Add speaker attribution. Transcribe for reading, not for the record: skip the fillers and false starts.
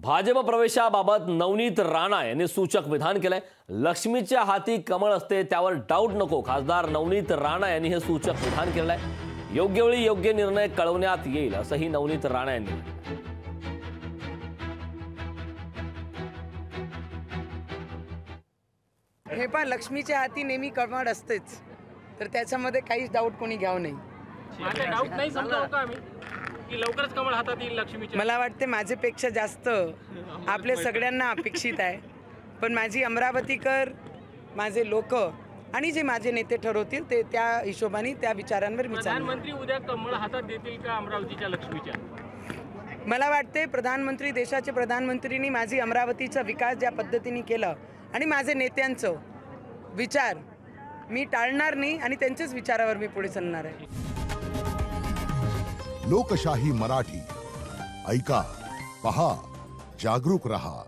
Speaker 1: भाजप प्रवेशाबाबत नवनीत राणा यांनी सूचक विधान केलंय। लक्ष्मीच्या हाती कमळ असते त्यावर डाऊट नको, खासदार नवनीत राणा यांनी हे सूचक विधान केलंय। योग्य वेळी योग्य निर्णय कळवण्यात येईल असंही नवनीत राणा यांनी म्हटलंय।
Speaker 2: हे पण लक्ष्मीच्या हाती नेहमी कमळ असतेच, तर त्याच्यामध्ये काहीच डाऊट कोणी घ्यावं नाही।
Speaker 3: डाऊट नाही समजावं का आम्ही की लवकरच कमळ हातात येईल लक्ष्मीच्या?
Speaker 2: मला वाटते माझ्यापेक्षा जास्त आपल्या सगळ्यांना अपेक्षित आहे, पण माझी अमरावतीकर, माझे लोक आणि जे माझे नेते ठरवतील ते त्या हिशोबाने त्या विचारांवर मी चालणार।
Speaker 3: प्रधानमंत्री उद्या कमळ हातात देतील का अमरावतीच्या लक्ष्मीच्या?
Speaker 2: मला वाटते प्रधानमंत्री, देशाचे प्रधानमंत्रींनी माझी अमरावतीचा विकास ज्या पद्धतीने केला आणि माझे नेत्यांचं विचार मी टाळणार नाही आणि त्यांच्याच विचारावर मी पुढे चालणार आहे।
Speaker 4: लोकशाही मराठी ऐका, पहा, जागरूक रहा।